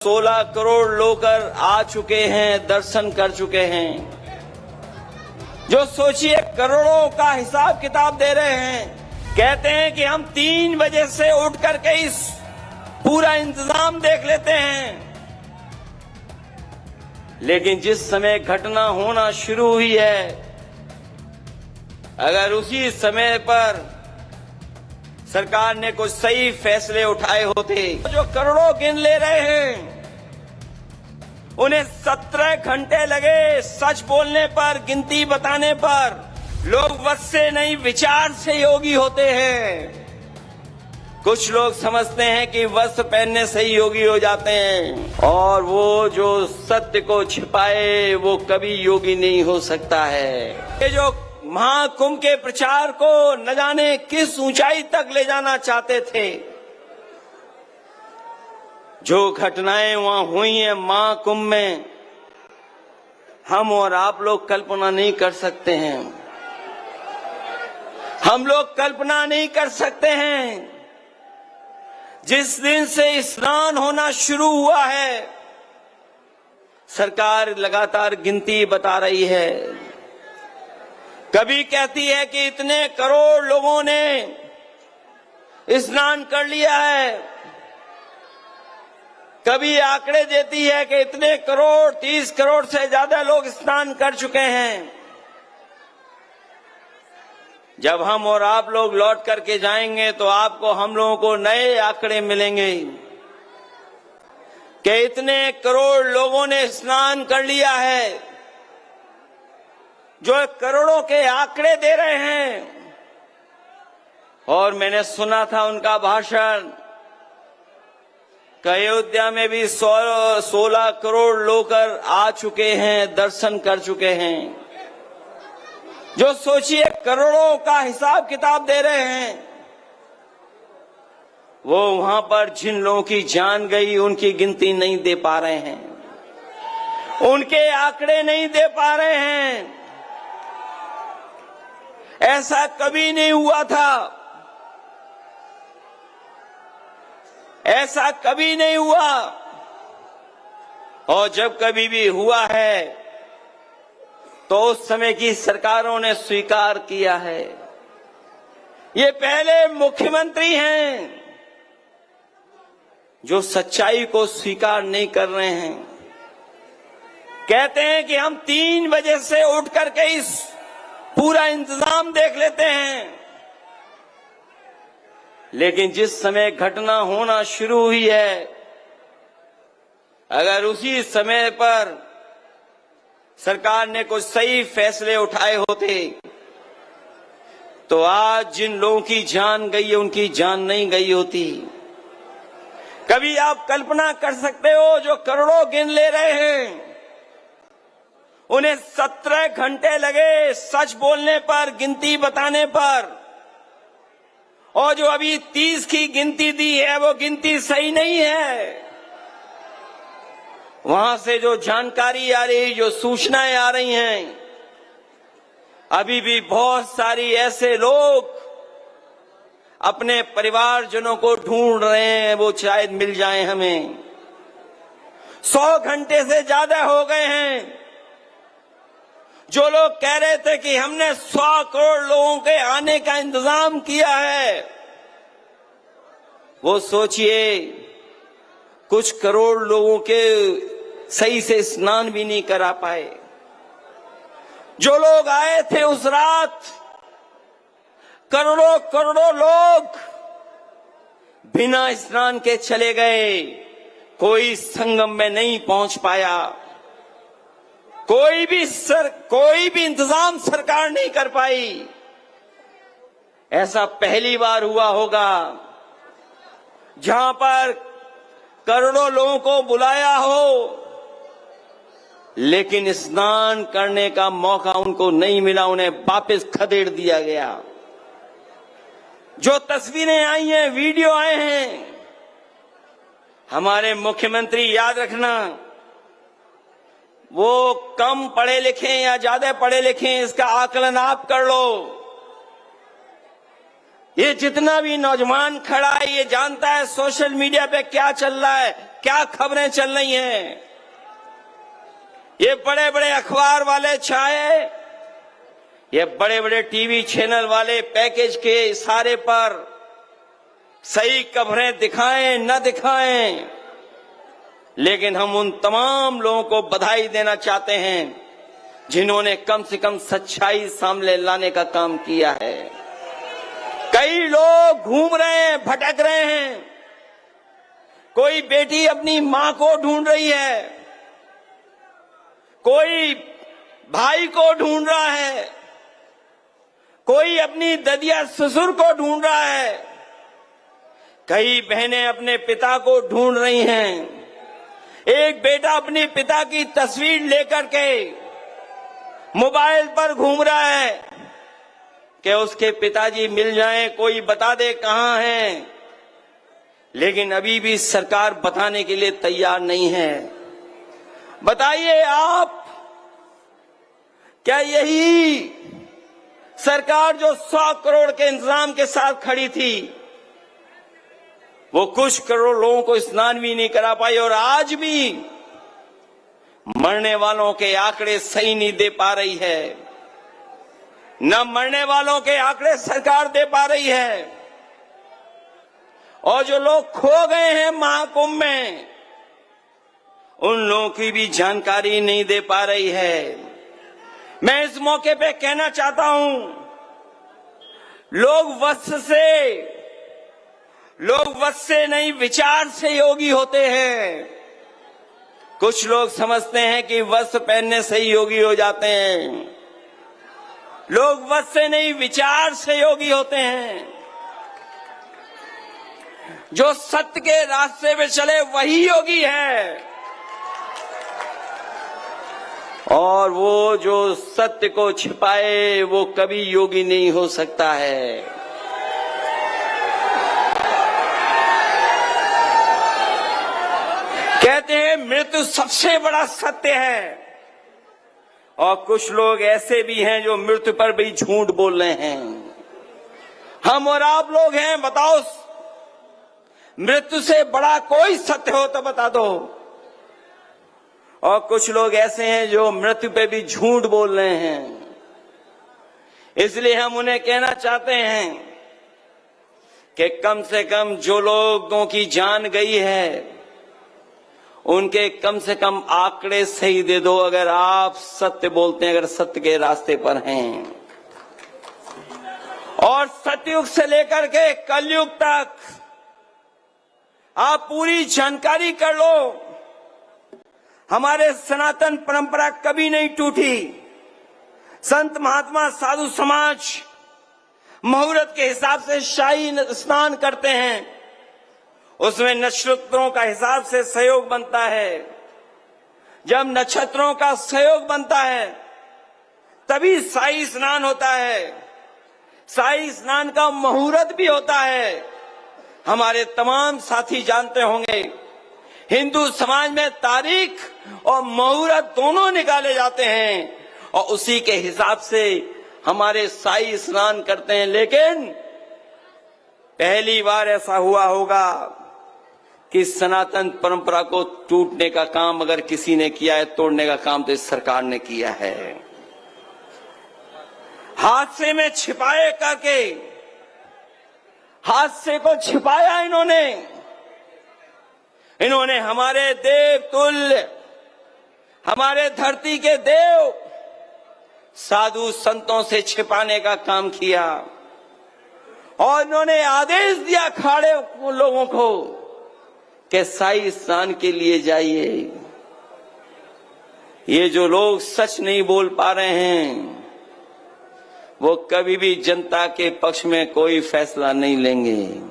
16 करोड़ लोग आ चुके हैं, दर्शन कर चुके हैं। जो सोचिए करोड़ों का हिसाब किताब दे रहे हैं। कहते हैं कि हम 3 बजे से उठ करके इस पूरा इंतजाम देख लेते हैं, लेकिन जिस समय घटना होना शुरू हुई है, अगर उसी समय पर सरकार ने कुछ सही फैसले उठाए होते, जो करोड़ों गिन ले रहे हैं उन्हें 17 घंटे लगे सच बोलने पर, गिनती बताने पर। लोग वश से नहीं विचार से योगी होते हैं। कुछ लोग समझते हैं कि वस्त्र पहनने से ही योगी हो जाते हैं, और वो जो सत्य को छिपाए वो कभी योगी नहीं हो सकता है। ये जो महाकुंभ के प्रचार को न जाने किस ऊंचाई तक ले जाना चाहते थे, जो घटनाएं वहां हुई हैं महाकुंभ में, हम और आप लोग कल्पना नहीं कर सकते हैं। हम लोग कल्पना नहीं कर सकते हैं। जिस दिन से स्नान होना शुरू हुआ है, सरकार लगातार गिनती बता रही है। कभी कहती है कि इतने करोड़ लोगों ने स्नान कर लिया है, कभी आंकड़े देती है कि इतने करोड़, 30 करोड़ से ज्यादा लोग स्नान कर चुके हैं। जब हम और आप लोग लौट करके जाएंगे तो आपको, हम लोगों को नए आंकड़े मिलेंगे कि इतने करोड़ लोगों ने स्नान कर लिया है। जो करोड़ों के आंकड़े दे रहे हैं, और मैंने सुना था उनका भाषण कि अयोध्या में भी 16 करोड़ लोग आ चुके हैं, दर्शन कर चुके हैं। जो सोचिए करोड़ों का हिसाब किताब दे रहे हैं, वो वहां पर जिन लोगों की जान गई उनकी गिनती नहीं दे पा रहे हैं, उनके आंकड़े नहीं दे पा रहे हैं। ऐसा कभी नहीं हुआ था, ऐसा कभी नहीं हुआ, और जब कभी भी हुआ है तो उस समय की सरकारों ने स्वीकार किया है। ये पहले मुख्यमंत्री हैं जो सच्चाई को स्वीकार नहीं कर रहे हैं। कहते हैं कि हम 3 बजे से उठ करके इस पूरा इंतजाम देख लेते हैं, लेकिन जिस समय घटना होना शुरू हुई है, अगर उसी समय पर सरकार ने कुछ सही फैसले उठाए होते, तो आज जिन लोगों की जान गई है उनकी जान नहीं गई होती। कभी आप कल्पना कर सकते हो, जो करोड़ों गिन ले रहे हैं उन्हें 17 घंटे लगे सच बोलने पर, गिनती बताने पर, और जो अभी 30 की गिनती दी है वो गिनती सही नहीं है। वहां से जो जानकारी आ रही, जो सूचनाएं आ रही हैं, अभी भी बहुत सारी ऐसे लोग अपने परिवारजनों को ढूंढ रहे हैं, वो शायद मिल जाएं हमें। 100 घंटे से ज्यादा हो गए हैं। जो लोग कह रहे थे कि हमने 100 करोड़ लोगों के आने का इंतजाम किया है, वो सोचिए कुछ करोड़ लोगों के सही से स्नान भी नहीं करा पाए। जो लोग आए थे उस रात, करोड़ों करोड़ों लोग बिना स्नान के चले गए। कोई संगम में नहीं पहुंच पाया। कोई भी इंतजाम सरकार नहीं कर पाई। ऐसा पहली बार हुआ होगा जहां पर करोड़ों लोगों को बुलाया हो, लेकिन स्नान करने का मौका उनको नहीं मिला, उन्हें वापस खदेड़ दिया गया। जो तस्वीरें आई हैं, वीडियो आए हैं, हमारे मुख्यमंत्री, याद रखना, वो कम पढ़े लिखे या ज्यादा पढ़े लिखे, इसका आकलन आप कर लो। ये जितना भी नौजवान खड़ा है ये जानता है सोशल मीडिया पे क्या चल रहा है, क्या खबरें चल रही हैं। ये बड़े बड़े अखबार वाले चाहे ये बड़े बड़े टीवी चैनल वाले पैकेज के इशारे पर सही खबरें दिखाएं न दिखाएं, लेकिन हम उन तमाम लोगों को बधाई देना चाहते हैं जिन्होंने कम से कम सच्चाई सामने लाने का काम किया है। कई लोग घूम रहे हैं, भटक रहे हैं। कोई बेटी अपनी मां को ढूंढ रही है, कोई भाई को ढूंढ रहा है, कोई अपनी ददिया ससुर को ढूंढ रहा है, कई बहनें अपने पिता को ढूंढ रही हैं। एक बेटा अपने पिता की तस्वीर लेकर के मोबाइल पर घूम रहा है कि उसके पिताजी मिल जाएं, कोई बता दे कहां हैं, लेकिन अभी भी सरकार बताने के लिए तैयार नहीं है। बताइए आप, क्या यही सरकार जो 100 करोड़ के इंतजाम के साथ खड़ी थी वो कुछ करोड़ लोगों को स्नान भी नहीं करा पाई, और आज भी मरने वालों के आंकड़े सही नहीं दे पा रही है। न मरने वालों के आंकड़े सरकार दे पा रही है, और जो लोग खो गए हैं महाकुंभ में उन लोगों की भी जानकारी नहीं दे पा रही है। मैं इस मौके पे कहना चाहता हूं, लोग वश से नहीं विचार से योगी होते हैं। कुछ लोग समझते हैं कि वस्त्र पहनने से ही योगी हो जाते हैं। लोग वस्त्र से नहीं विचार से योगी होते हैं। जो सत्य के रास्ते पे चले वही योगी है, और वो जो सत्य को छिपाए वो कभी योगी नहीं हो सकता है। कहते हैं मृत्यु सबसे बड़ा सत्य है, और कुछ लोग ऐसे भी हैं जो मृत्यु पर भी झूठ बोल रहे हैं। हम और आप लोग हैं, बताओ मृत्यु से बड़ा कोई सत्य हो तो बता दो। और कुछ लोग ऐसे हैं जो मृत्यु पे भी झूठ बोल रहे हैं। इसलिए हम उन्हें कहना चाहते हैं कि कम से कम जो लोगों की जान गई है उनके कम से कम आंकड़े सही दे दो, अगर आप सत्य बोलते हैं, अगर सत्य के रास्ते पर हैं। और सतयुग से लेकर के कलयुग तक आप पूरी जानकारी कर लो। हमारे सनातन परंपरा कभी नहीं टूटी। संत महात्मा साधु समाज मुहूर्त के हिसाब से शाही स्नान करते हैं, उसमें नक्षत्रों का हिसाब से सहयोग बनता है। जब नक्षत्रों का सहयोग बनता है तभी शाही स्नान होता है। शाही स्नान का मुहूर्त भी होता है। हमारे तमाम साथी जानते होंगे, हिंदू समाज में तारीख और मुहूर्त दोनों निकाले जाते हैं, और उसी के हिसाब से हमारे शाही स्नान करते हैं। लेकिन पहली बार ऐसा हुआ होगा कि सनातन परंपरा को टूटने का काम अगर किसी ने किया है, तोड़ने का काम तो इस सरकार ने किया है। हादसे में छिपाए करके हादसे को छिपाया इन्होंने हमारे देव तुल्य, हमारे धरती के देव साधु संतों से छिपाने का काम किया, और इन्होंने आदेश दिया खाड़े लोगों को कि शाही स्नान के लिए जाइए। ये जो लोग सच नहीं बोल पा रहे हैं वो कभी भी जनता के पक्ष में कोई फैसला नहीं लेंगे।